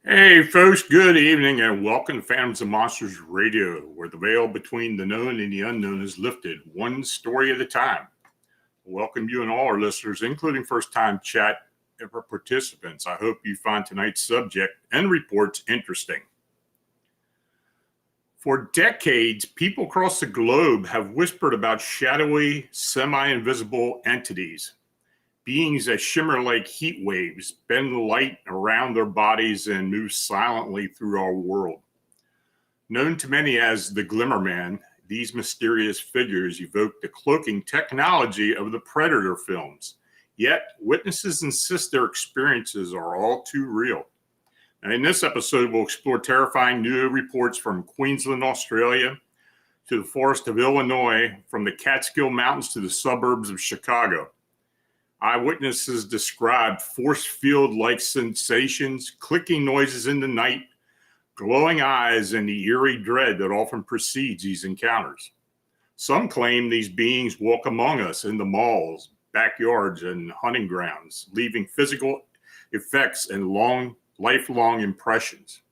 Hey folks, good evening and welcome to Phantoms and Monsters Radio, where the veil between the known and the unknown is lifted, one story at a time. Welcome you and all our listeners, including first-time chat participants. I hope you find tonight's subject and reports interesting. For decades, people across the globe have whispered about shadowy, semi-invisible entities. Beings that shimmer like heat waves, bend the light around their bodies, and move silently through our world. Known to many as the Glimmer Man, these mysterious figures evoke the cloaking technology of the Predator films. Yet, witnesses insist their experiences are all too real. And in this episode, we'll explore terrifying new reports from Queensland, Australia, to the forest of Illinois, from the Catskill Mountains to the suburbs of Chicago. Eyewitnesses described force field-like sensations, clicking noises in the night, glowing eyes, and the eerie dread that often precedes these encounters. Some claim these beings walk among us in the malls, backyards, and hunting grounds, leaving physical effects and lifelong impressions.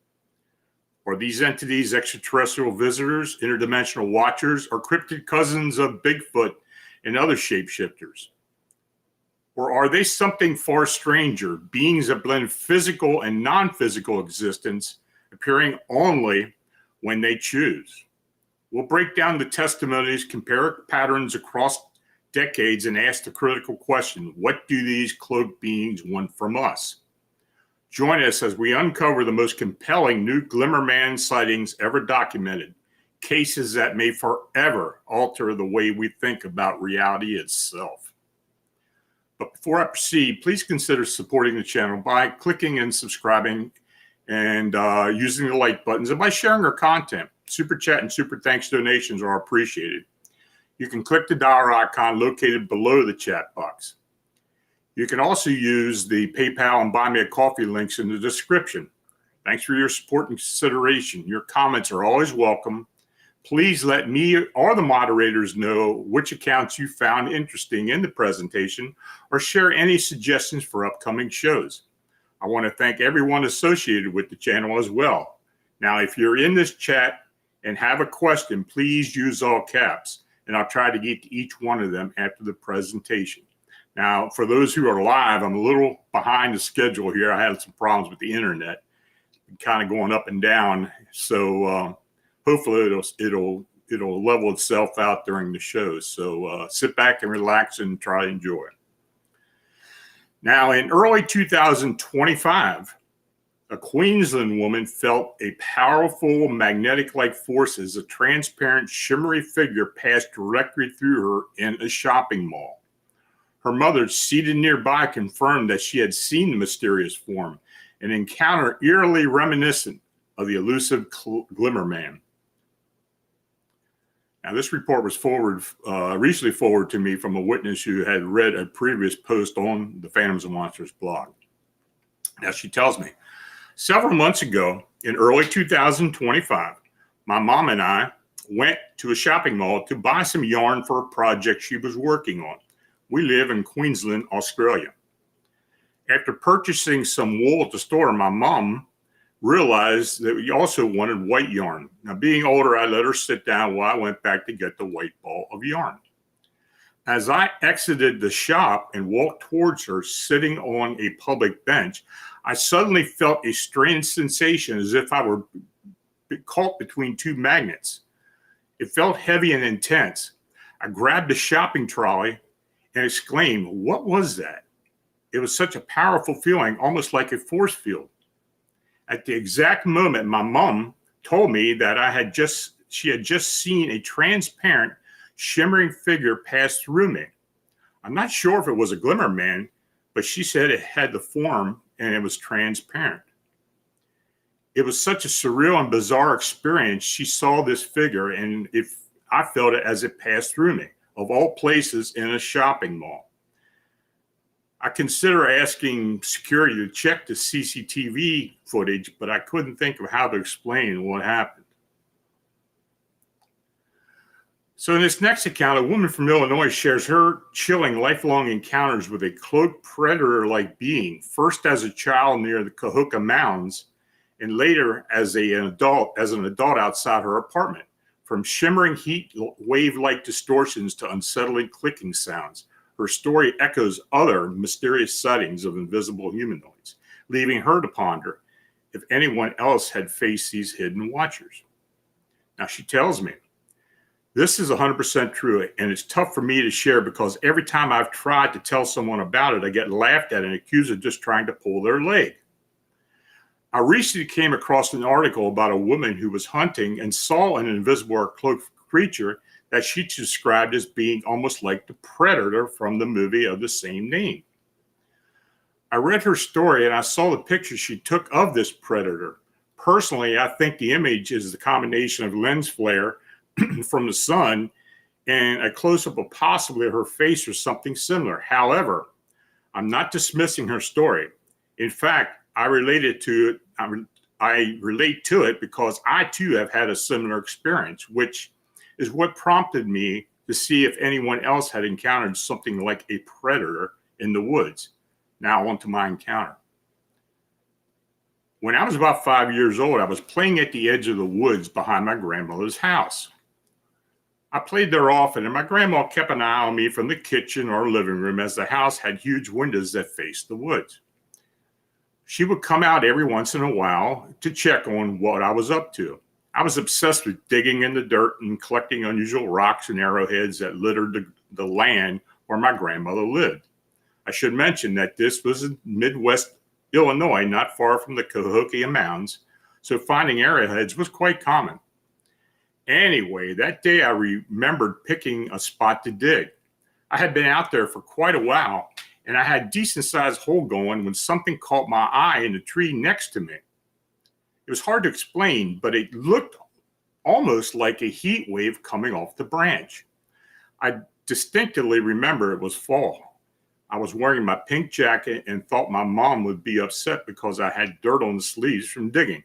Are these entities extraterrestrial visitors, interdimensional watchers, or cryptid cousins of Bigfoot and other shapeshifters? Or are they something far stranger, beings that blend physical and non-physical existence, appearing only when they choose? We'll break down the testimonies, compare patterns across decades, and ask the critical question, what do these cloaked beings want from us? Join us as we uncover the most compelling new Glimmer Man sightings ever documented, cases that may forever alter the way we think about reality itself. But before I proceed, please consider supporting the channel by clicking and subscribing and using the like buttons, and by sharing our content. Super chat and super thanks donations are appreciated. You can click the dollar icon located below the chat box. You can also use the PayPal and Buy Me a Coffee links in the description. Thanks for your support and consideration. Your comments are always welcome. Please let me or the moderators know which accounts you found interesting in the presentation, or share any suggestions for upcoming shows. I want to thank everyone associated with the channel as well. Now, if you're in this chat and have a question, please use all caps, and I'll try to get to each one of them after the presentation. Now, for those who are live, I'm a little behind the schedule here. I had some problems with the internet, kind of going up and down. So hopefully it'll level itself out during the show. So sit back and relax and try to enjoy. Now, in early 2025, a Queensland woman felt a powerful magnetic-like force as a transparent, shimmery figure passed directly through her in a shopping mall. Her mother, seated nearby, confirmed that she had seen the mysterious form, an encounter eerily reminiscent of the elusive Glimmer Man. Now, this report was recently forwarded to me from a witness who had read a previous post on the Phantoms and Monsters blog. Now, she tells me, several months ago, in early 2025, my mom and I went to a shopping mall to buy some yarn for a project she was working on. We live in Queensland, Australia. After purchasing some wool at the store, my mom realized that we also wanted white yarn. Now, being older, I let her sit down while I went back to get the white ball of yarn. As I exited the shop and walked towards her, sitting on a public bench, I suddenly felt a strange sensation as if I were caught between two magnets. It felt heavy and intense. I grabbed the shopping trolley and exclaimed, "What was that?" It was such a powerful feeling, almost like a force field. At the exact moment, my mom told me that she had just seen a transparent, shimmering figure pass through me. I'm not sure if it was a Glimmer Man, but she said it had the form and it was transparent. It was such a surreal and bizarre experience. She saw this figure and I felt it as it passed through me, of all places in a shopping mall. I consider asking security to check the CCTV footage, but I couldn't think of how to explain what happened. So in this next account, a woman from Illinois shares her chilling lifelong encounters with a cloaked predator-like being, first as a child near the Catskill Mountains, and later as an adult outside her apartment. From shimmering heat wave-like distortions to unsettling clicking sounds, her story echoes other mysterious sightings of invisible humanoids, leaving her to ponder if anyone else had faced these hidden watchers. Now, she tells me, this is 100% true, and it's tough for me to share because every time I've tried to tell someone about it, I get laughed at and accused of just trying to pull their leg. I recently came across an article about a woman who was hunting and saw an invisible or cloaked creature that she described as being almost like the predator from the movie of the same name. I read her story and I saw the picture she took of this predator. Personally, I think the image is the combination of lens flare from the sun and a close-up of possibly her face or something similar. However, I'm not dismissing her story. In fact, I relate to it because I too have had a similar experience, which is what prompted me to see if anyone else had encountered something like a predator in the woods. Now on to my encounter. When I was about 5 years old, I was playing at the edge of the woods behind my grandmother's house. I played there often, and my grandma kept an eye on me from the kitchen or living room as the house had huge windows that faced the woods. She would come out every once in a while to check on what I was up to. I was obsessed with digging in the dirt and collecting unusual rocks and arrowheads that littered the land where my grandmother lived. I should mention that this was in Midwest Illinois, not far from the Catskill Mountains, so finding arrowheads was quite common. Anyway, that day I remembered picking a spot to dig. I had been out there for quite a while, and I had a decent-sized hole going when something caught my eye in the tree next to me. It was hard to explain, but it looked almost like a heat wave coming off the branch. I distinctly remember it was fall. I was wearing my pink jacket and thought my mom would be upset because I had dirt on the sleeves from digging.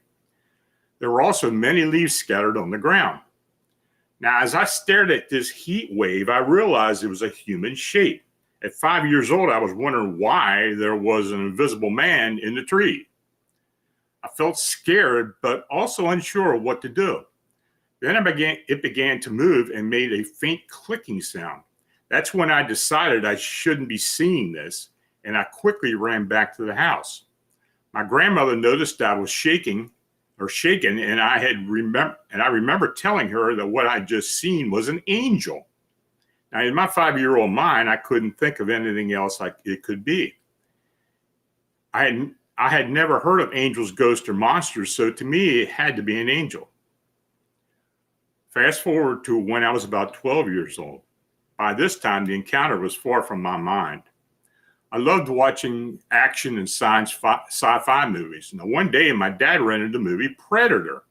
There were also many leaves scattered on the ground. Now, as I stared at this heat wave, I realized it was a human shape. At 5 years old, I was wondering why there was an invisible man in the tree. I felt scared, but also unsure of what to do. Then it began to move and made a faint clicking sound. That's when I decided I shouldn't be seeing this, and I quickly ran back to the house. My grandmother noticed I was shaken, and I remember telling her that what I'd just seen was an angel. Now, in my 5-year-old mind, I couldn't think of anything else like it could be. I had never heard of angels, ghosts, or monsters, so to me, it had to be an angel. Fast forward to when I was about 12 years old. By this time, the encounter was far from my mind. I loved watching action and sci-fi movies. Now, one day, my dad rented the movie Predator.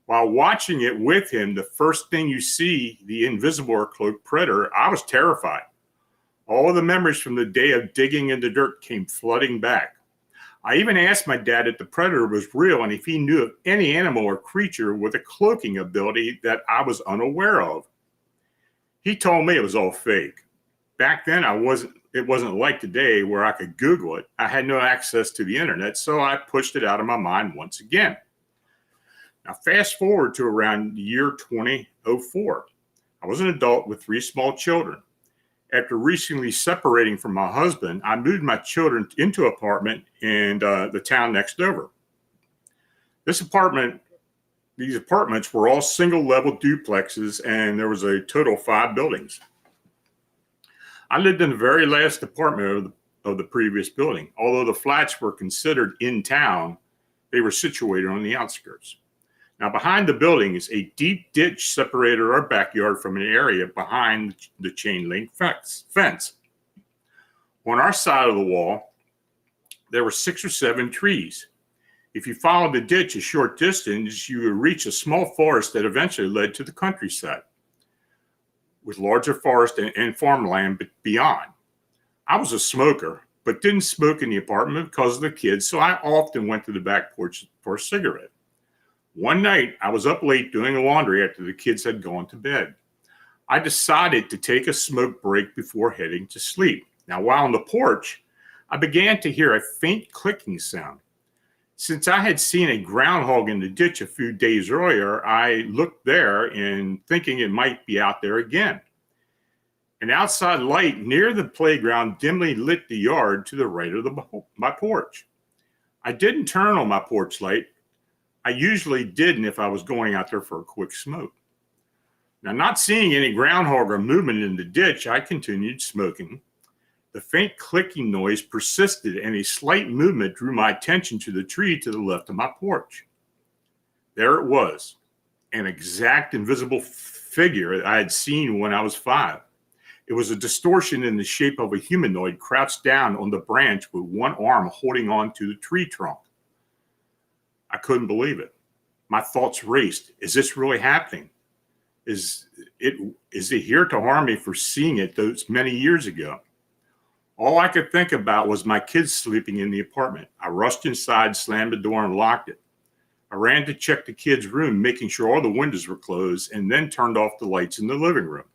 While watching it with him, the first thing you see, the invisible or cloaked predator, I was terrified. All the memories from the day of digging in the dirt came flooding back. I even asked my dad if the predator was real and if he knew of any animal or creature with a cloaking ability that I was unaware of. He told me it was all fake. Back then, it wasn't like today where I could Google it. I had no access to the internet, so I pushed it out of my mind once again. Now, fast forward to around the year 2004. I was an adult with 3 small children. After recently separating from my husband, I moved my children into an apartment in the town next over. These apartments were all single-level duplexes, and there was a total of 5 buildings. I lived in the very last apartment of the previous building. Although the flats were considered in town, they were situated on the outskirts. Now, behind the building is a deep ditch separated our backyard from an area behind the chain link fence. On our side of the wall, there were 6 or 7 trees. If you followed the ditch a short distance, you would reach a small forest that eventually led to the countryside, with larger forest and farmland beyond. I was a smoker, but didn't smoke in the apartment because of the kids, so I often went to the back porch for a cigarette. One night, I was up late doing the laundry after the kids had gone to bed. I decided to take a smoke break before heading to sleep. Now, while on the porch, I began to hear a faint clicking sound. Since I had seen a groundhog in the ditch a few days earlier, I looked there and thinking it might be out there again. An outside light near the playground dimly lit the yard to the right of my porch. I didn't turn on my porch light. I usually didn't if I was going out there for a quick smoke. Now, not seeing any groundhog or movement in the ditch, I continued smoking. The faint clicking noise persisted, and a slight movement drew my attention to the tree to the left of my porch. There it was, an exact invisible figure I had seen when I was 5. It was a distortion in the shape of a humanoid crouched down on the branch with one arm holding on to the tree trunk. I couldn't believe it. My thoughts raced. Is this really happening? Is it here to harm me for seeing it those many years ago? All I could think about was my kids sleeping in the apartment. I rushed inside, slammed the door, and locked it. I ran to check the kids' room, making sure all the windows were closed, and then turned off the lights in the living room,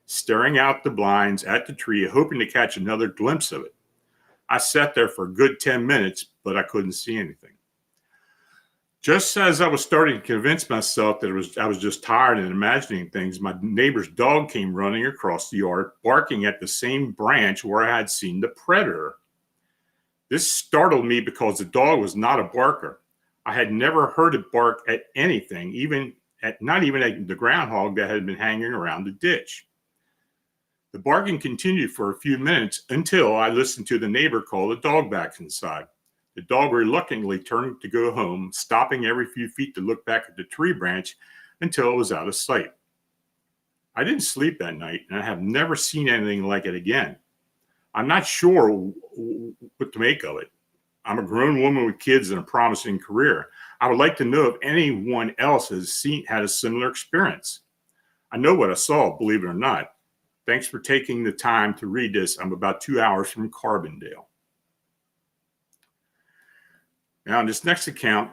staring out the blinds at the tree, hoping to catch another glimpse of it. I sat there for a good 10 minutes, but I couldn't see anything. Just as I was starting to convince myself that I was just tired and imagining things, my neighbor's dog came running across the yard, barking at the same branch where I had seen the predator. This startled me because the dog was not a barker. I had never heard it bark at anything, not even at the groundhog that had been hanging around the ditch. The barking continued for a few minutes until I listened to the neighbor call the dog back inside. The dog reluctantly turned to go home, stopping every few feet to look back at the tree branch until it was out of sight. I didn't sleep that night, and I have never seen anything like it again. I'm not sure what to make of it. I'm a grown woman with kids and a promising career. I would like to know if anyone else had a similar experience. I know what I saw, believe it or not. Thanks for taking the time to read this. I'm about 2 hours from Carbondale. Now, in this next account,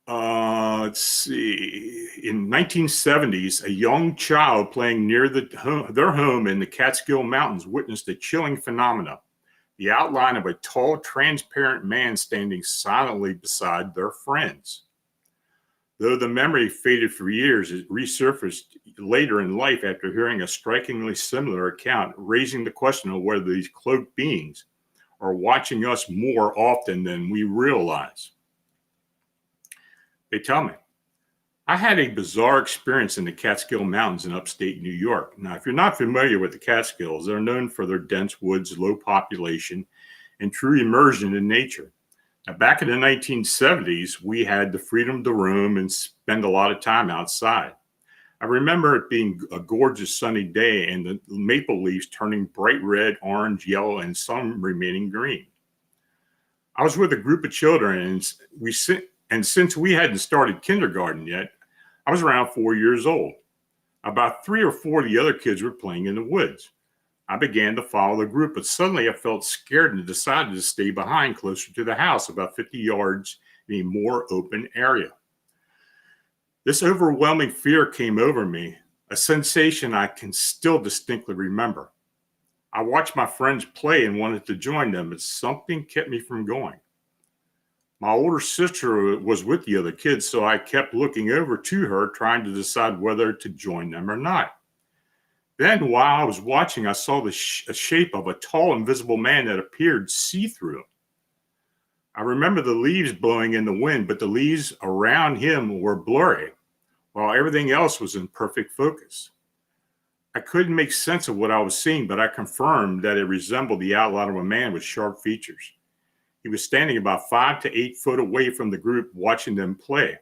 let's see. In 1970s, a young child playing near their home in the Catskill Mountains witnessed a chilling phenomena: the outline of a tall, transparent man standing silently beside their friends. Though the memory faded for years, it resurfaced later in life after hearing a strikingly similar account, raising the question of whether these cloaked beings are watching us more often than we realize. They tell me, I had a bizarre experience in the Catskill Mountains in upstate New York. Now, if you're not familiar with the Catskills, they're known for their dense woods, low population, and true immersion in nature. Now, back in the 1970s, we had the freedom to roam and spend a lot of time outside. I remember it being a gorgeous sunny day and the maple leaves turning bright red, orange, yellow, and some remaining green. I was with a group of children, and since we hadn't started kindergarten yet, I was around 4 years old. About 3 or 4 of the other kids were playing in the woods. I began to follow the group, but suddenly I felt scared and decided to stay behind closer to the house, about 50 yards in a more open area. This overwhelming fear came over me, a sensation I can still distinctly remember. I watched my friends play and wanted to join them, but something kept me from going. My older sister was with the other kids, so I kept looking over to her, trying to decide whether to join them or not. Then, while I was watching, I saw the shape of a tall, invisible man that appeared see-through. I remember the leaves blowing in the wind, but the leaves around him were blurry, while everything else was in perfect focus. I couldn't make sense of what I was seeing, but I confirmed that it resembled the outline of a man with sharp features. He was standing about 5 to 8 foot away from the group, watching them play.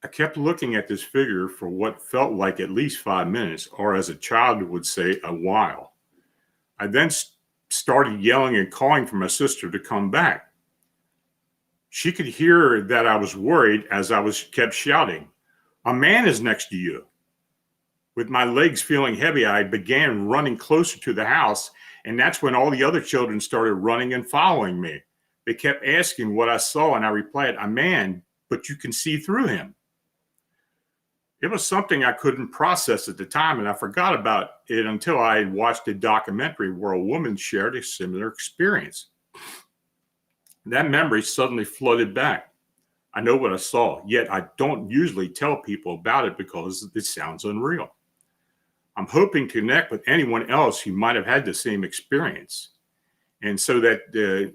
I kept looking at this figure for what felt like at least 5 minutes, or as a child would say, a while. I then started yelling and calling for my sister to come back. She could hear that I was worried as I kept shouting, "A man is next to you." With my legs feeling heavy, I began running closer to the house, and that's when all the other children started running and following me. They kept asking what I saw, and I replied, "A man, but you can see through him." It was something I couldn't process at the time, and I forgot about it until I had watched a documentary where a woman shared a similar experience. That memory suddenly flooded back. I know what I saw, yet I don't usually tell people about it because it sounds unreal. I'm hoping to connect with anyone else who might have had the same experience, and so that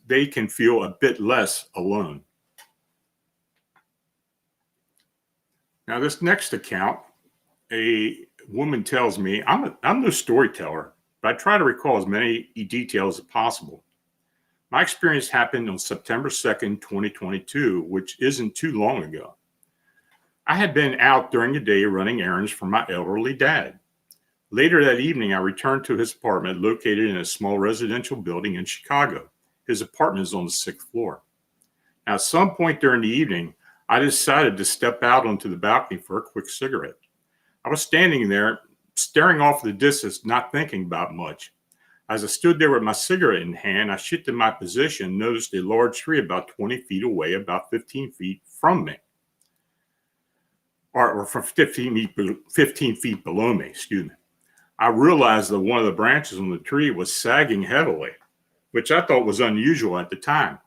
they can feel a bit less alone. Now, this next account, a woman tells me, I'm no storyteller, but I try to recall as many details as possible. My experience happened on September 2nd, 2022, which isn't too long ago. I had been out during the day running errands for my elderly dad. Later that evening, I returned to his apartment located in a small residential building in Chicago. His apartment is on the 6th floor. Now, at some point during the evening, I decided to step out onto the balcony for a quick cigarette. I was standing there, staring off the distance, not thinking about much. As I stood there with my cigarette in hand, I shifted my position and noticed a large tree about 20 feet away, about 15 feet from me. Or from 15 feet below me, excuse me. I realized that one of the branches on the tree was sagging heavily, which I thought was unusual at the time.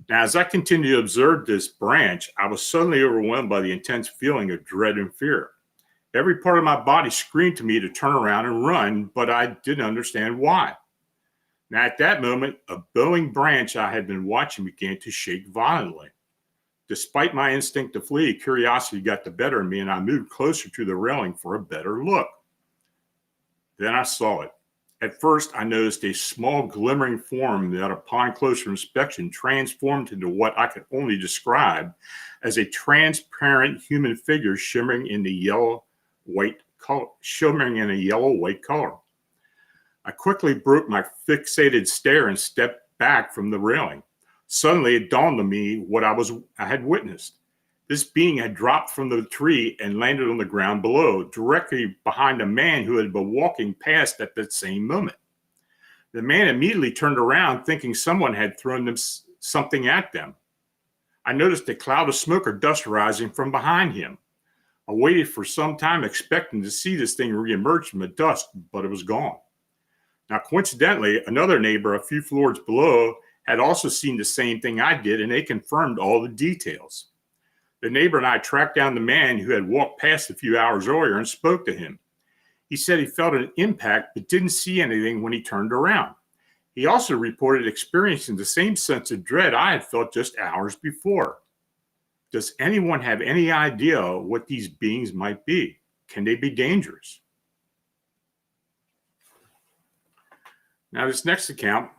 Now, as I continued to observe this branch, I was suddenly overwhelmed by the intense feeling of dread and fear. Every part of my body screamed to me to turn around and run, but I didn't understand why. Now, at that moment, a bowing branch I had been watching began to shake violently. Despite my instinct to flee, curiosity got the better of me, and I moved closer to the railing for a better look. Then I saw it. At first, I noticed a small glimmering form that upon closer inspection transformed into what I could only describe as a transparent human figure shimmering in a yellow-white color. I quickly broke my fixated stare and stepped back from the railing. Suddenly, it dawned on me what I had witnessed. This being had dropped from the tree and landed on the ground below, directly behind a man who had been walking past at that same moment. The man immediately turned around, thinking someone had thrown them something at them. I noticed a cloud of smoke or dust rising from behind him. I waited for some time, expecting to see this thing reemerge from the dust, but it was gone. Now, coincidentally, another neighbor a few floors below had also seen the same thing I did, and they confirmed all the details. The neighbor and I tracked down the man who had walked past a few hours earlier and spoke to him. He said he felt an impact but didn't see anything when he turned around. He also reported experiencing the same sense of dread I had felt just hours before. Does anyone have any idea what these beings might be? Can they be dangerous? Now, this next account,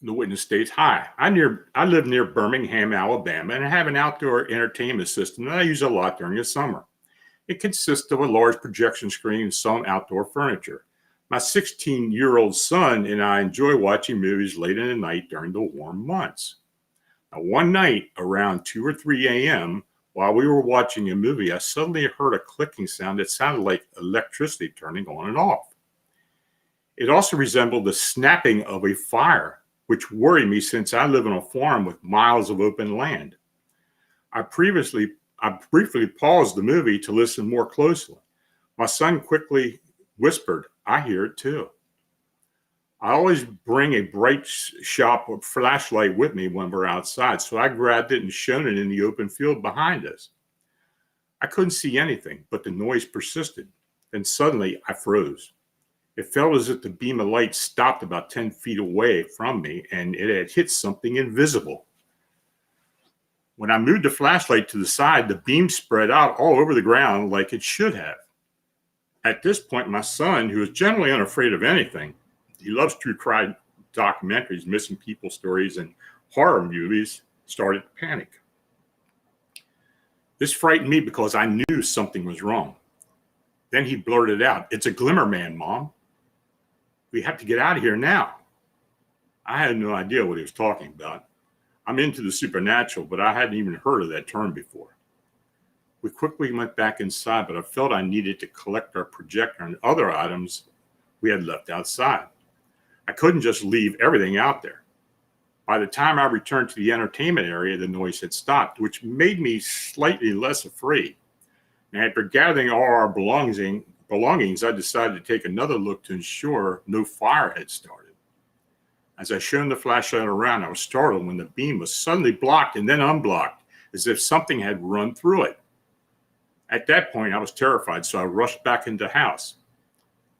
the witness states, "Hi, I live near Birmingham, Alabama, and I have an outdoor entertainment system that I use a lot during the summer. It consists of a large projection screen and some outdoor furniture. My 16-year-old son and I enjoy watching movies late in the night during the warm months. Now, one night around 2 or 3 a.m., while we were watching a movie, I suddenly heard a clicking sound that sounded like electricity turning on and off. It also resembled the snapping of a fire, which worried me since I live on a farm with miles of open land. I briefly paused the movie to listen more closely. My son quickly whispered, 'I hear it too.' I always bring a bright shop flashlight with me when we're outside, so I grabbed it and shone it in the open field behind us. I couldn't see anything, but the noise persisted. Then suddenly I froze. It felt as if the beam of light stopped about 10 feet away from me and it had hit something invisible. When I moved the flashlight to the side, the beam spread out all over the ground like it should have. At this point, my son, who is generally unafraid of anything, he loves true crime documentaries, missing people stories, and horror movies, started to panic. This frightened me because I knew something was wrong. Then he blurted out, 'It's a Glimmer Man, Mom. We have to get out of here now.' I had no idea what he was talking about. I'm into the supernatural, but I hadn't even heard of that term before. We quickly went back inside, but I felt I needed to collect our projector and other items we had left outside. I couldn't just leave everything out there. By the time I returned to the entertainment area, the noise had stopped, which made me slightly less afraid. And after gathering all our belongings, I decided to take another look to ensure no fire had started. As I shone the flashlight around, I was startled when the beam was suddenly blocked and then unblocked, as if something had run through it. At that point, I was terrified, so I rushed back into the house.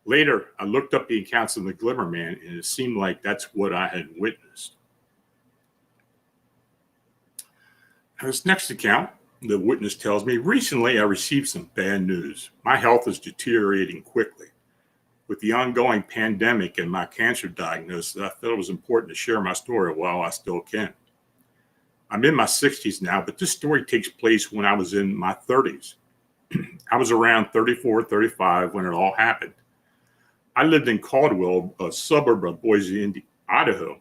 Later, I looked up the accounts of the Glimmer Man, and it seemed like that's what I had witnessed." Now, this next account, the witness tells me, "Recently, I received some bad news. My health is deteriorating quickly. With the ongoing pandemic and my cancer diagnosis, I felt it was important to share my story while I still can. I'm in my 60s now, but this story takes place when I was in my 30s. I was around 34, 35 when it all happened. I lived in Caldwell, a suburb of Boise, Idaho,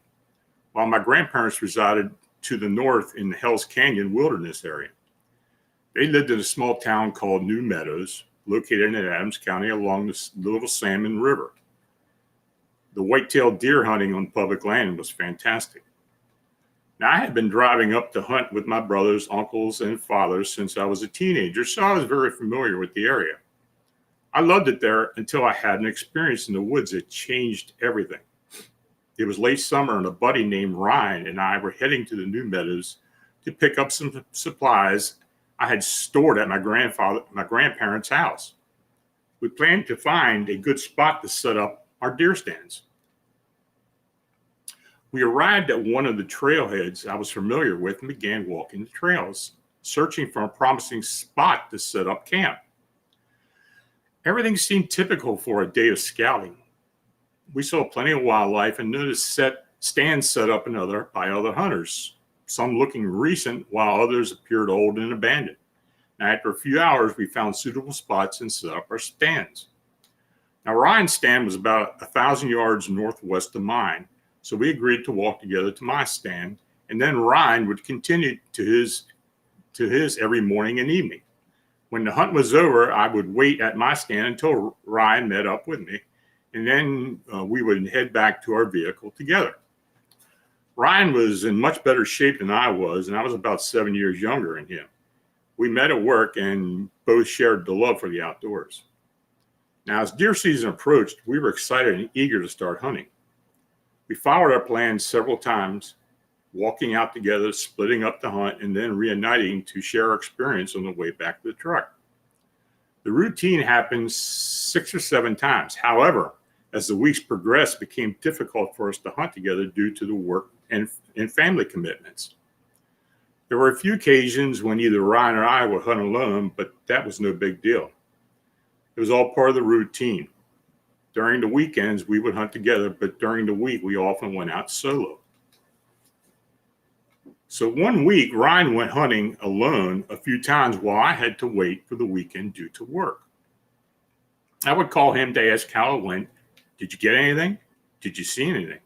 while my grandparents resided to the north in the Hells Canyon wilderness area. They lived in a small town called New Meadows, located in Adams County along the Little Salmon River. The white-tailed deer hunting on public land was fantastic. Now, I had been driving up to hunt with my brothers, uncles, and fathers since I was a teenager, so I was very familiar with the area. I loved it there until I had an experience in the woods that changed everything. It was late summer, and a buddy named Ryan and I were heading to the New Meadows to pick up some supplies I had stored at my grandparents' house. We planned to find a good spot to set up our deer stands. We arrived at one of the trailheads I was familiar with and began walking the trails, searching for a promising spot to set up camp. Everything seemed typical for a day of scouting. We saw plenty of wildlife and noticed stands set up by other hunters, some looking recent while others appeared old and abandoned. Now, after a few hours, we found suitable spots and set up our stands. Now, Ryan's stand was about 1,000 yards northwest of mine, so we agreed to walk together to my stand, and then Ryan would continue to his every morning and evening. When the hunt was over, I would wait at my stand until Ryan met up with me, and then we would head back to our vehicle together. Ryan was in much better shape than I was, and I was about 7 years younger than him. We met at work and both shared the love for the outdoors. Now, as deer season approached, we were excited and eager to start hunting. We followed our plans several times, walking out together, splitting up the hunt, and then reuniting to share our experience on the way back to the truck. The routine happened 6 or 7 times. However, as the weeks progressed, it became difficult for us to hunt together due to the work and family commitments. There were a few occasions when either Ryan or I would hunt alone, but that was no big deal. It was all part of the routine. During the weekends, we would hunt together, but during the week, we often went out solo. So one week, Ryan went hunting alone a few times while I had to wait for the weekend due to work. I would call him to ask how it went. Did you get anything? Did you see anything?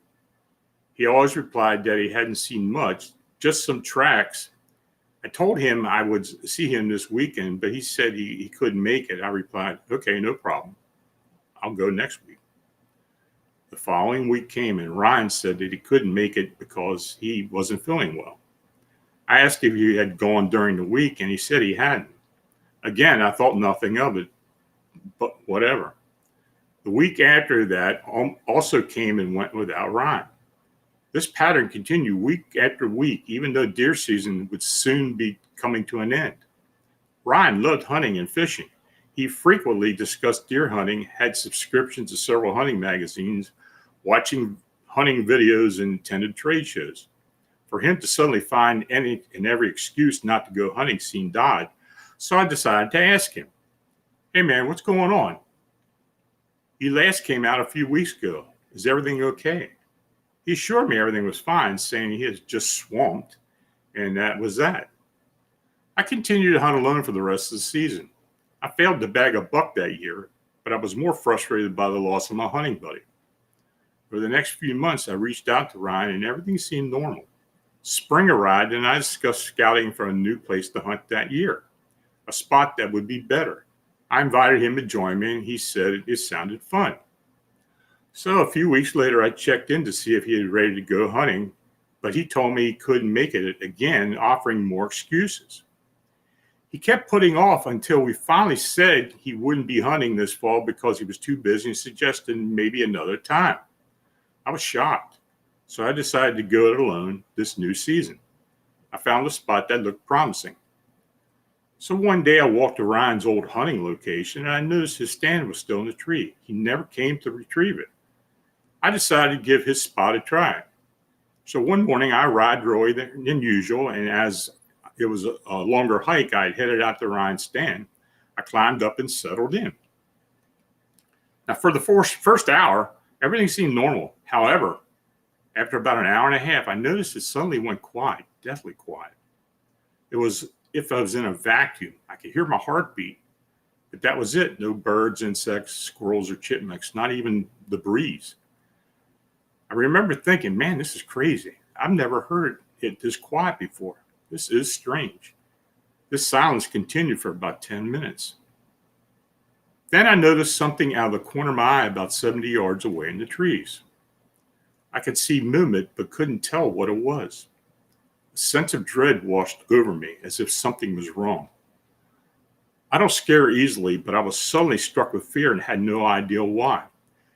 He always replied that he hadn't seen much, just some tracks. I told him I would see him this weekend, but he said he couldn't make it. I replied, okay, no problem. I'll go next week. The following week came and Ryan said that he couldn't make it because he wasn't feeling well. I asked if he had gone during the week and he said he hadn't. Again, I thought nothing of it, but whatever. The week after that also came and went without Ryan. This pattern continued week after week, even though deer season would soon be coming to an end. Ryan loved hunting and fishing. He frequently discussed deer hunting, had subscriptions to several hunting magazines, watching hunting videos, and attended trade shows. For him to suddenly find any and every excuse not to go hunting seemed odd, so I decided to ask him, hey man, what's going on? You last came out a few weeks ago. Is everything okay? He assured me everything was fine, saying he was just swamped, and that was that. I continued to hunt alone for the rest of the season. I failed to bag a buck that year, but I was more frustrated by the loss of my hunting buddy. For the next few months, I reached out to Ryan, and everything seemed normal. Spring arrived, and I discussed scouting for a new place to hunt that year, a spot that would be better. I invited him to join me, and he said it sounded fun. So a few weeks later, I checked in to see if he was ready to go hunting, but he told me he couldn't make it again, offering more excuses. He kept putting off until we finally said he wouldn't be hunting this fall because he was too busy and suggested maybe another time. I was shocked, so I decided to go it alone this new season. I found a spot that looked promising. So one day I walked to Ryan's old hunting location and I noticed his stand was still in the tree. He never came to retrieve it. I decided to give his spot a try. So one morning I arrived earlier than usual, and as it was a longer hike, I headed out to Ryan's stand. I climbed up and settled in. Now for the first hour, everything seemed normal. However, after about an hour and a half, I noticed it suddenly went quiet, deathly quiet. It was if I was in a vacuum. I could hear my heartbeat, but that was it. No birds, insects, squirrels, or chipmunks, not even the breeze. I remember thinking, man, this is crazy. I've never heard it this quiet before. This is strange. This silence continued for about 10 minutes. Then I noticed something out of the corner of my eye about 70 yards away in the trees. I could see movement, but couldn't tell what it was. A sense of dread washed over me as if something was wrong. I don't scare easily, but I was suddenly struck with fear and had no idea why.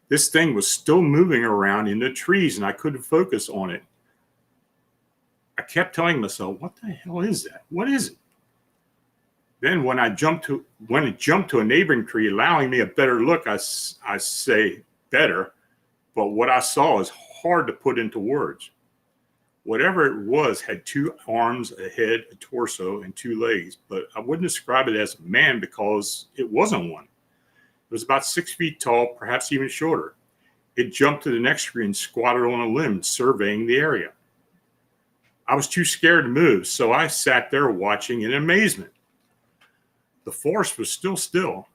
This thing was still moving around in the trees and I couldn't focus on it. I kept telling myself, what the hell is that? What is it? Then when it jumped to a neighboring tree, allowing me a better look, I say better, but what I saw is hard to put into words. Whatever it was had two arms, a head, a torso, and two legs, but I wouldn't describe it as a man because it wasn't one. It was about 6 feet tall, perhaps even shorter. It jumped to the next tree and squatted on a limb, surveying the area. I was too scared to move, so I sat there watching in amazement. The forest was still,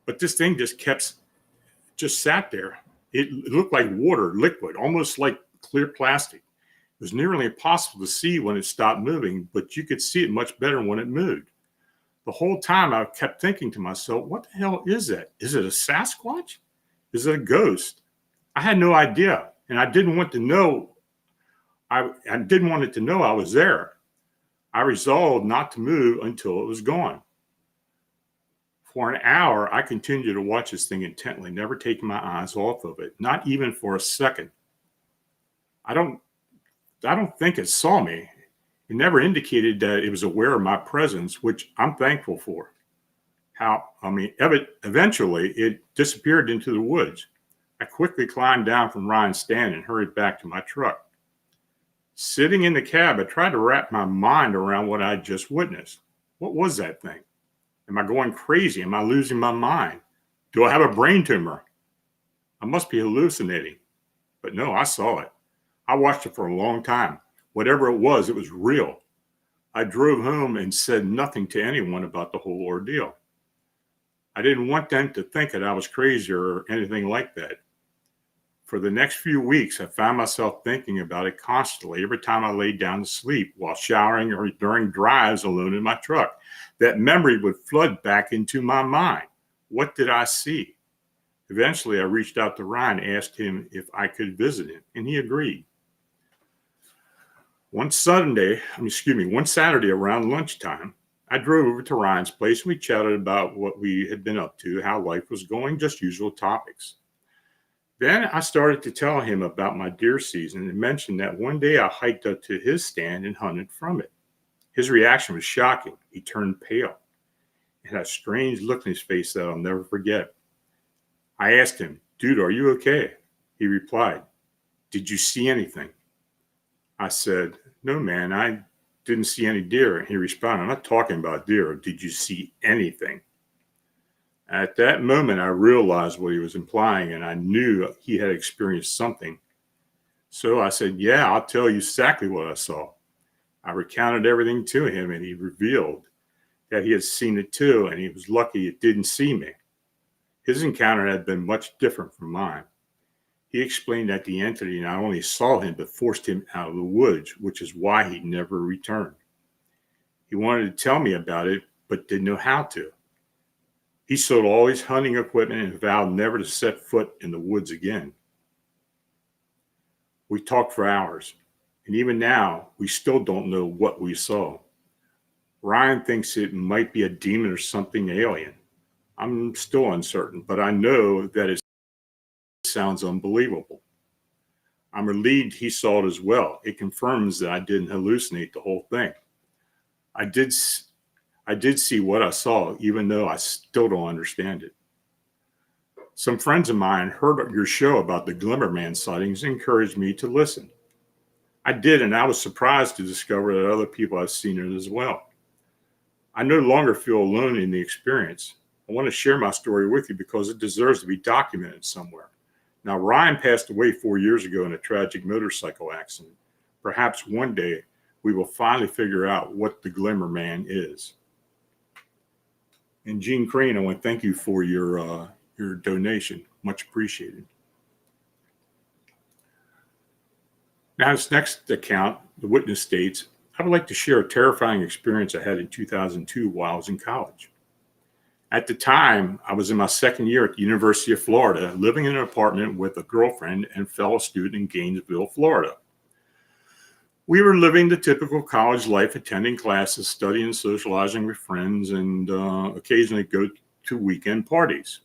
but this thing just sat there. It looked like water, liquid, almost like clear plastic. It was nearly impossible to see when it stopped moving, but you could see it much better when it moved. The whole time I kept thinking to myself, what the hell is that? Is it a Sasquatch? Is it a ghost? I had no idea, and I didn't want to know. I didn't want it to know I was there. I resolved not to move until it was gone. For an hour, I continued to watch this thing intently, never taking my eyes off of it, not even for a second. I don't think it saw me. It never indicated that it was aware of my presence, which I'm thankful for. Eventually it disappeared into the woods. I quickly climbed down from Ryan's stand and hurried back to my truck. Sitting in the cab, I tried to wrap my mind around what I just witnessed. What was that thing? Am I going crazy? Am I losing my mind? Do I have a brain tumor? I must be hallucinating. But no, I saw it. I watched it for a long time. Whatever it was real. I drove home and said nothing to anyone about the whole ordeal. I didn't want them to think that I was crazy or anything like that. For the next few weeks, I found myself thinking about it constantly every time I laid down to sleep while showering or during drives alone in my truck. That memory would flood back into my mind. What did I see? Eventually, I reached out to Ryan and asked him if I could visit him, and he agreed. One Saturday around lunchtime, I drove over to Ryan's place and we chatted about what we had been up to, how life was going, just usual topics. Then I started to tell him about my deer season and mentioned that one day I hiked up to his stand and hunted from it. His reaction was shocking. He turned pale and had a strange look in his face that I'll never forget. I asked him, "Dude, are you okay?" He replied, "Did you see anything?" I said, "No, man, I didn't see any deer." And he responded, "I'm not talking about deer. Did you see anything?" At that moment, I realized what he was implying, and I knew he had experienced something. So I said, "Yeah, I'll tell you exactly what I saw." I recounted everything to him, and he revealed that he had seen it too, and he was lucky it didn't see me. His encounter had been much different from mine. He explained that the entity not only saw him, but forced him out of the woods, which is why he never returned. He wanted to tell me about it, but didn't know how to. He sold all his hunting equipment and vowed never to set foot in the woods again. We talked for hours, and even now, we still don't know what we saw. Ryan thinks it might be a demon or something alien. I'm still uncertain, but I know that it sounds unbelievable. I'm relieved he saw it as well. It confirms that I didn't hallucinate the whole thing. I did see what I saw, even though I still don't understand it. Some friends of mine heard your show about the Glimmer Man sightings and encouraged me to listen. I did, and I was surprised to discover that other people have seen it as well. I no longer feel alone in the experience. I want to share my story with you because it deserves to be documented somewhere. Now, Ryan passed away 4 years ago in a tragic motorcycle accident. Perhaps one day we will finally figure out what the Glimmer Man is. And Gene Crane, I want to thank you for your donation. Much appreciated. Now, this next account, the witness states, "I would like to share a terrifying experience I had in 2002 while I was in college. At the time, I was in my second year at the University of Florida, living in an apartment with a girlfriend and fellow student in Gainesville, Florida. We were living the typical college life, attending classes, studying, socializing with friends, and occasionally go to weekend parties.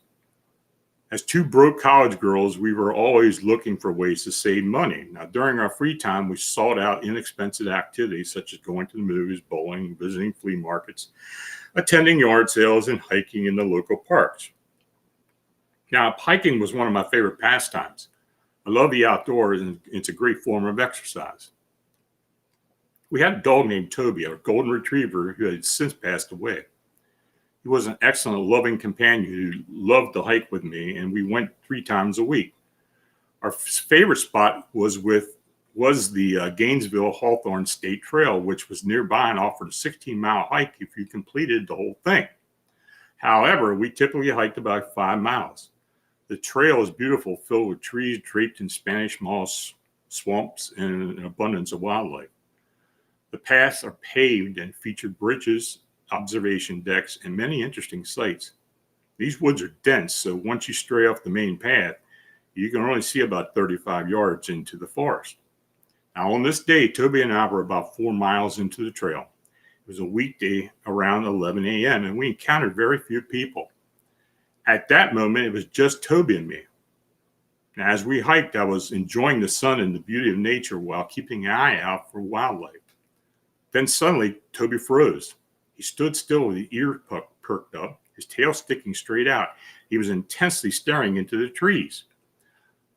As two broke college girls, we were always looking for ways to save money. Now, during our free time, we sought out inexpensive activities such as going to the movies, bowling, visiting flea markets, attending yard sales, and hiking in the local parks. Now, hiking was one of my favorite pastimes. I love the outdoors, and it's a great form of exercise. We had a dog named Toby, a golden retriever who had since passed away. He was an excellent, loving companion who loved to hike with me, and we went 3 times a week. Our favorite spot was the Gainesville Hawthorne State Trail, which was nearby and offered a 16-mile hike if you completed the whole thing. However, we typically hiked about 5 miles. The trail is beautiful, filled with trees draped in Spanish moss, swamps, and an abundance of wildlife. The paths are paved and feature bridges, observation decks, and many interesting sights. These woods are dense, so once you stray off the main path, you can only see about 35 yards into the forest. Now, on this day, Toby and I were about 4 miles into the trail. It was a weekday around 11 a.m., and we encountered very few people. At that moment, it was just Toby and me. Now, as we hiked, I was enjoying the sun and the beauty of nature while keeping an eye out for wildlife. Then suddenly, Toby froze. He stood still with his ear perked up, his tail sticking straight out. He was intensely staring into the trees.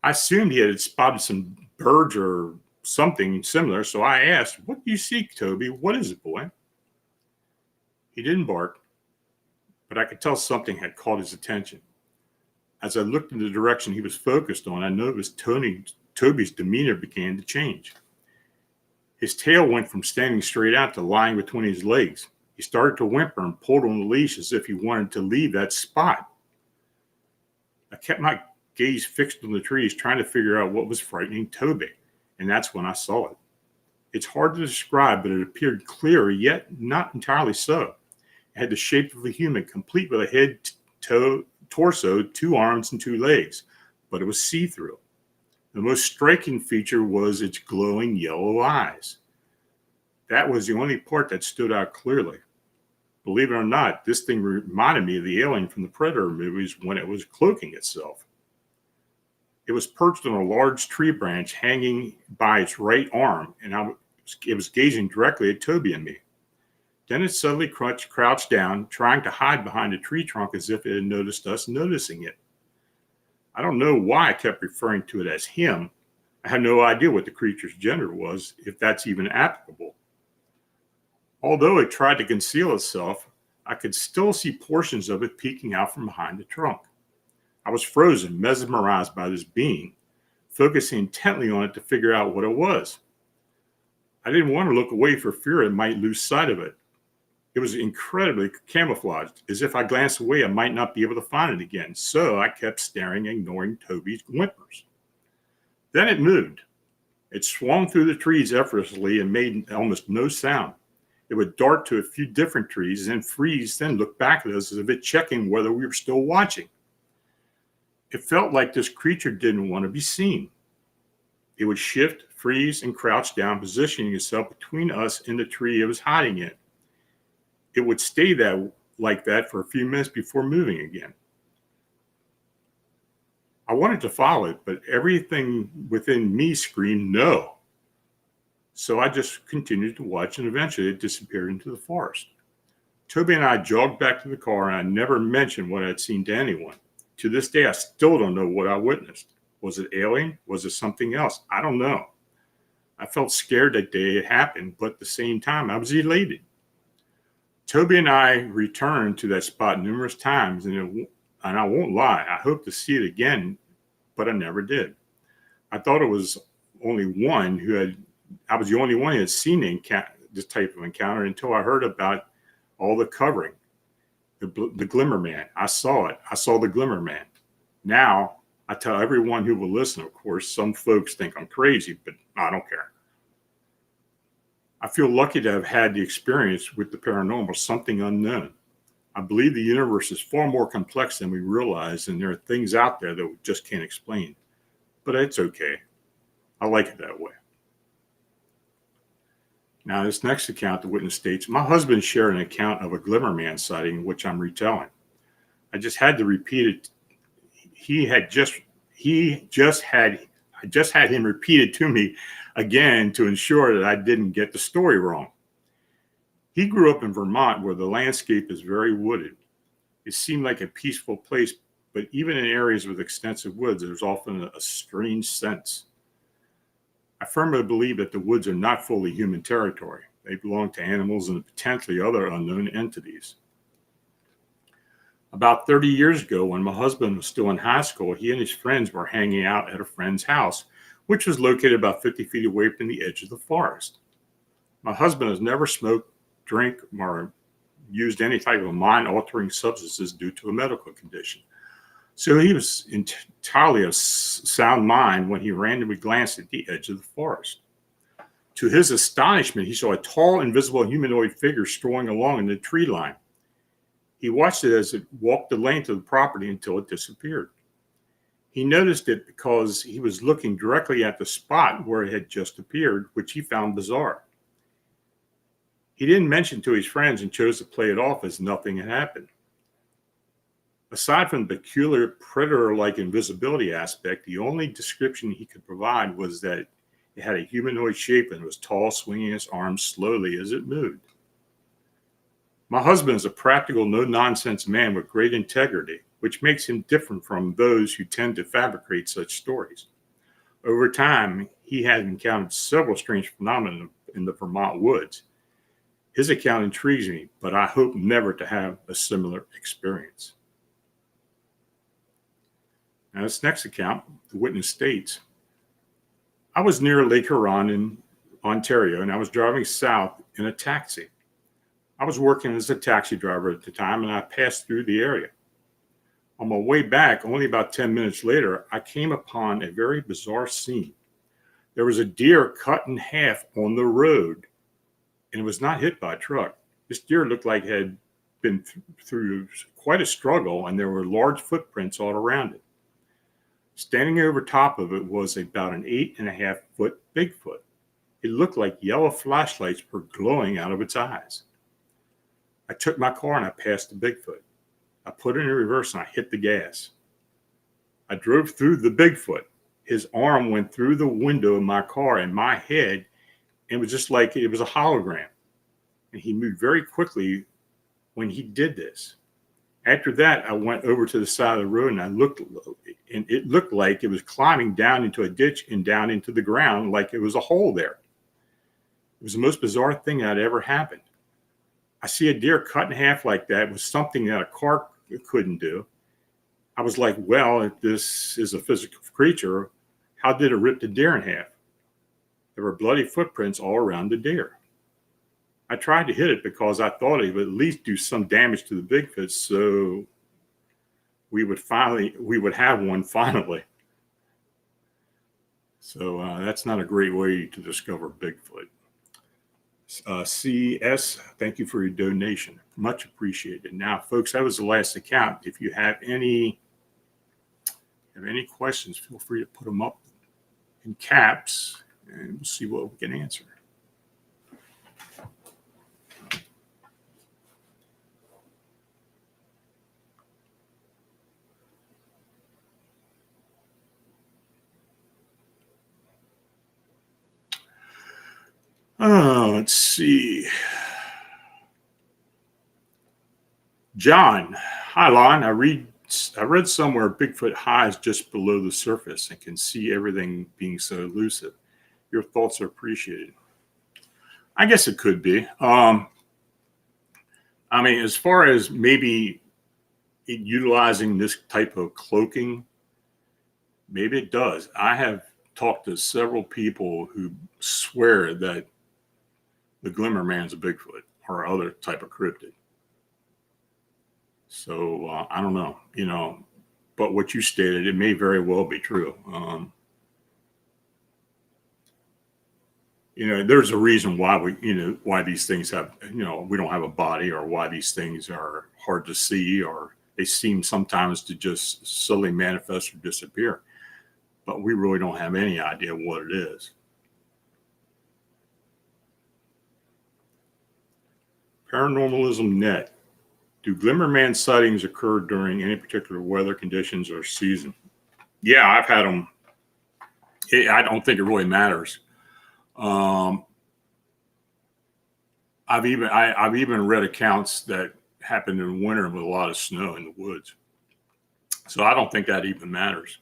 I assumed he had spotted some birds or something similar, so I asked, "What do you see, Toby? What is it, boy?" He didn't bark, but I could tell something had caught his attention. As I looked in the direction he was focused on, I noticed Toby's demeanor began to change. His tail went from standing straight out to lying between his legs. He started to whimper and pulled on the leash as if he wanted to leave that spot. I kept my gaze fixed on the trees, trying to figure out what was frightening Toby, and that's when I saw it. It's hard to describe, but it appeared clear, yet not entirely so. It had the shape of a human, complete with a head, torso, 2 arms, and 2 legs, but it was see-through. The most striking feature was its glowing yellow eyes. That was the only part that stood out clearly. Believe it or not, this thing reminded me of the alien from the Predator movies when it was cloaking itself. It was perched on a large tree branch hanging by its right arm, and it was gazing directly at Toby and me. Then it suddenly crouched down, trying to hide behind a tree trunk as if it had noticed us noticing it. I don't know why I kept referring to it as him. I had no idea what the creature's gender was, if that's even applicable. Although it tried to conceal itself, I could still see portions of it peeking out from behind the trunk. I was frozen, mesmerized by this being, focusing intently on it to figure out what it was. I didn't want to look away for fear I might lose sight of it. It was incredibly camouflaged. As if I glanced away, I might not be able to find it again. So I kept staring, ignoring Toby's whimpers. Then it moved. It swung through the trees effortlessly and made almost no sound. It would dart to a few different trees and freeze, then look back at us as if it checking whether we were still watching. It felt like this creature didn't want to be seen. It would shift, freeze, and crouch down, positioning itself between us and the tree it was hiding in. It would stay like that for a few minutes before moving again. I wanted to follow it, but everything within me screamed no. So I just continued to watch, and eventually it disappeared into the forest. Toby and I jogged back to the car, and I never mentioned what I'd seen to anyone. To this day, I still don't know what I witnessed. Was it alien? Was it something else? I don't know. I felt scared that day it happened, but at the same time, I was elated. Toby and I returned to that spot numerous times, and I won't lie, I hope to see it again, but I never did. I thought it was only one I was the only one who had seen this type of encounter until I heard about all the covering. The Glimmer Man. I saw it. I saw the Glimmer Man. Now, I tell everyone who will listen, of course, some folks think I'm crazy, but I don't care. I feel lucky to have had the experience with the paranormal, something unknown. I believe the universe is far more complex than we realize, and there are things out there that we just can't explain. But it's okay. I like it that way. Now, this next account, the witness states, my husband shared an account of a Glimmer Man sighting, which I'm retelling. I just had to repeat it. I just had him repeat it to me again to ensure that I didn't get the story wrong. He grew up in Vermont, where the landscape is very wooded. It seemed like a peaceful place, but even in areas with extensive woods, there's often a strange sense. I firmly believe that the woods are not fully human territory. They belong to animals and potentially other unknown entities. About 30 years ago, when my husband was still in high school, he and his friends were hanging out at a friend's house, which was located about 50 feet away from the edge of the forest. My husband has never smoked, drank, or used any type of mind-altering substances due to a medical condition. So he was entirely of sound mind when he randomly glanced at the edge of the forest. To his astonishment, he saw a tall, invisible humanoid figure strolling along in the tree line. He watched it as it walked the length of the property until it disappeared. He noticed it because he was looking directly at the spot where it had just appeared, which he found bizarre. He didn't mention to his friends and chose to play it off as nothing had happened. Aside from the peculiar predator-like invisibility aspect, the only description he could provide was that it had a humanoid shape and was tall, swinging its arms slowly as it moved. My husband is a practical, no-nonsense man with great integrity, which makes him different from those who tend to fabricate such stories. Over time, he has encountered several strange phenomena in the Vermont woods. His account intrigues me, but I hope never to have a similar experience. Now, this next account, the witness states, I was near Lake Huron in Ontario, and I was driving south in a taxi. I was working as a taxi driver at the time, and I passed through the area. On my way back, only about 10 minutes later, I came upon a very bizarre scene. There was a deer cut in half on the road, and it was not hit by a truck. This deer looked like it had been through quite a struggle, and there were large footprints all around it. Standing over top of it was about an 8.5-foot Bigfoot. It looked like yellow flashlights were glowing out of its eyes. I took my car and I passed the Bigfoot. I put it in reverse and I hit the gas. I drove through the Bigfoot. His arm went through the window of my car and my head. It was just like it was a hologram. And he moved very quickly when he did this. After that, I went over to the side of the road and I looked, and it looked like it was climbing down into a ditch and down into the ground like it was a hole there. It was the most bizarre thing that ever happened. I see a deer cut in half like that was something that a car couldn't do. I was like, well, if this is a physical creature, how did it rip the deer in half? There were bloody footprints all around the deer. I tried to hit it because I thought it would at least do some damage to the Bigfoot, so we would have one finally. So that's not a great way to discover Bigfoot. CS, thank you for your donation. Much appreciated. Now, folks, that was the last account. If you have any questions, feel free to put them up in caps, and we'll see what we can answer. Let's see. John, hi, Lon. I read somewhere Bigfoot hides just below the surface and can see everything being so elusive. Your thoughts are appreciated. I guess it could be. I mean, as far as maybe utilizing this type of cloaking, maybe it does. I have talked to several people who swear that the Glimmer Man's a Bigfoot or other type of cryptid. So I don't know, but what you stated, it may very well be true. There's a reason why why these things have, we don't have a body, or why these things are hard to see, or they seem sometimes to just suddenly manifest or disappear. But we really don't have any idea what it is. Paranormalism Net. Do Glimmer Man sightings occur during any particular weather conditions or season? Yeah, I've had them. I don't think it really matters. I've even read accounts that happened in winter with a lot of snow in the woods. So I don't think that even matters.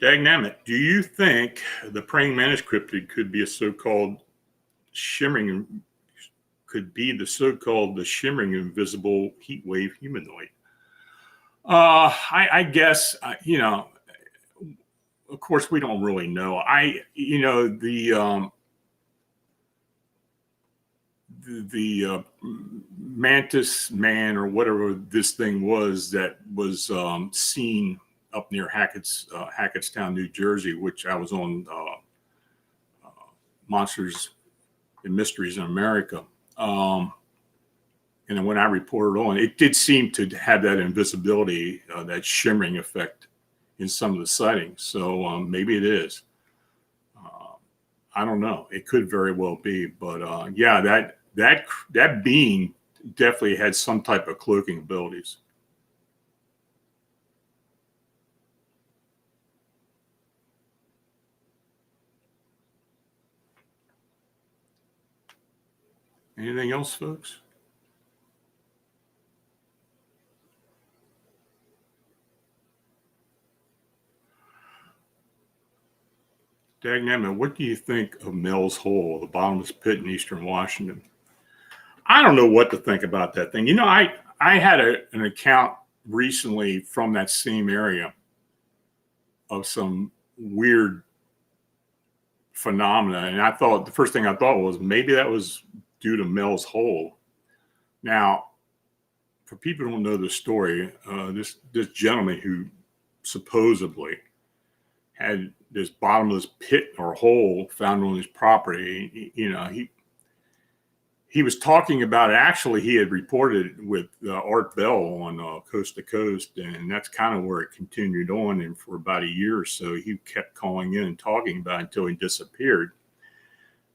Dagnammit, do you think the praying mantis cryptid could be a so-called shimmering, the shimmering invisible heat wave humanoid? I guess, of course we don't really know. The mantis man, or whatever this thing was that was seen up near Hackettstown, New Jersey, which I was on Monsters and Mysteries in America. And then when I reported on, it did seem to have that invisibility, that shimmering effect in some of the sightings. So maybe it is. I don't know. It could very well be. But yeah, that being definitely had some type of cloaking abilities. Anything else, folks? Dagnammit, what do you think of Mel's Hole, the bottomless pit in eastern Washington? I don't know what to think about that thing. I had an account recently from that same area of some weird phenomena, and I thought the first thing I thought was maybe that was due to Mel's Hole. Now, for people who don't know the story, this gentleman who supposedly had this bottomless pit or hole found on his property, he was talking about it. Actually, he had reported with Art Bell on Coast to Coast, and that's kind of where it continued on. And for about a year or so, he kept calling in and talking about it until he disappeared.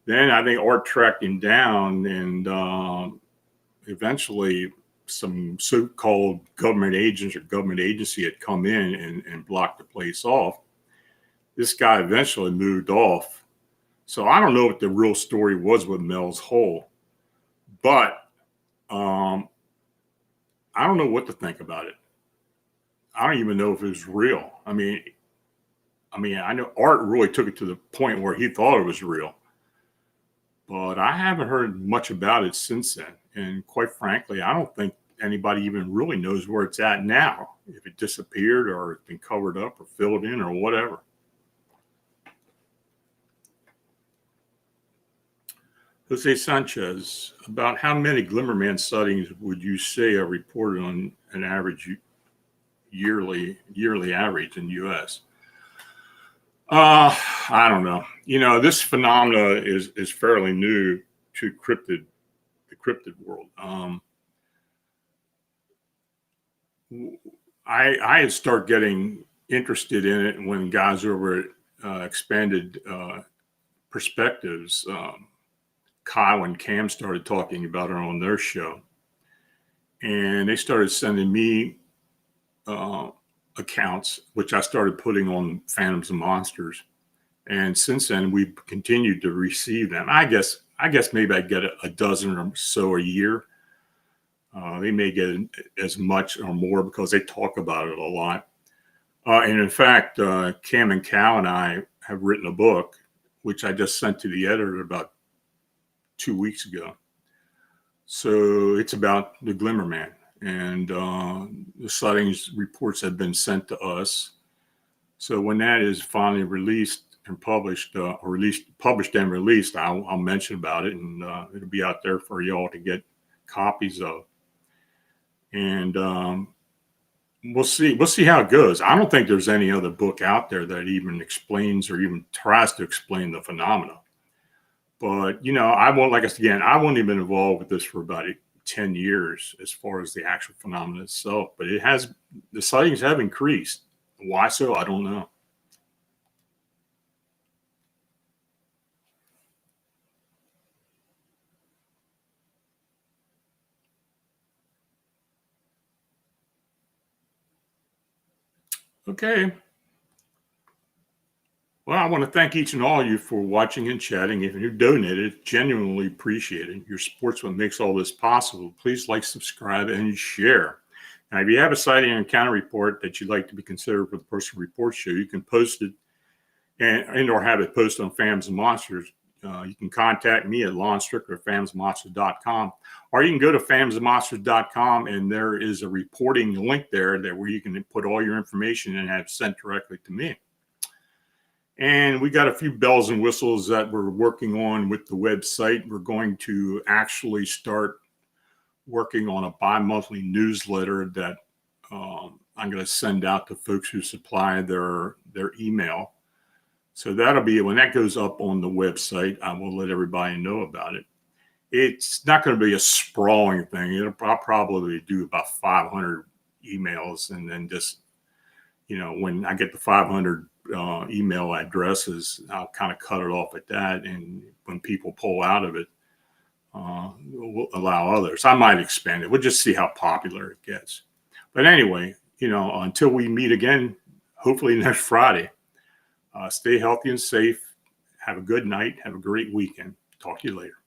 Then I think Art tracked him down, and eventually some so-called government agents or government agency had come in and blocked the place off. This guy eventually moved off. So I don't know what the real story was with Mel's Hole. But I don't know what to think about it. I don't even know if it was real. I mean, I know Art really took it to the point where he thought it was real, but I haven't heard much about it since then. And quite frankly, I don't think anybody even really knows where it's at now, if it disappeared or it's been covered up or filled in or whatever. Jose Sanchez, about how many Glimmer Man sightings would you say are reported on an average yearly average in the U.S.? I don't know. This phenomena is fairly new to the cryptid world. I had started getting interested in it when guys over at Expanded Perspectives, Kyle and Cam, started talking about it on their show, and they started sending me accounts, which I started putting on Phantoms and Monsters. And since then, we've continued to receive them. I guess maybe I get a dozen or so a year. They may get as much or more because they talk about it a lot. And in fact, Cam and Cal and I have written a book, which I just sent to the editor about 2 weeks ago. So it's about the Glimmer Man, and the sightings reports have been sent to us. So when that is finally released and published, published and released, I'll mention about it, and it'll be out there for y'all to get copies of. And we'll see how it goes. I don't think there's any other book out there that even explains or even tries to explain the phenomena. But, I won't been involved with this for about 10 years as far as the actual phenomenon itself. But the sightings have increased. Why so? I don't know. Okay. Well, I want to thank each and all of you for watching and chatting. If you donated, genuinely appreciated. Your support's what makes all this possible. Please like, subscribe, and share. Now, if you have a sighting or encounter report that you'd like to be considered for the Personal Report Show, you can post it and or have it posted on Phantoms and Monsters. You can contact me at Strickler@phantomsandmonsters.com, or you can go to phantomsandmonsters.com, and there is a reporting link there where you can put all your information and have it sent directly to me. And we got a few bells and whistles that we're working on with the website. We're going to actually start working on a bi-monthly newsletter that I'm going to send out to folks who supply their email. So that'll be, when that goes up on the website, I will let everybody know about it. It's not going to be a sprawling thing. I'll probably do about 500 emails, and then just, when I get the 500 email addresses, I'll kind of cut it off at that. And when people pull out of it, we'll allow others. I might expand it. We'll just see how popular it gets. But anyway, until we meet again, hopefully next Friday, stay healthy and safe. Have a good night. Have a great weekend. Talk to you later.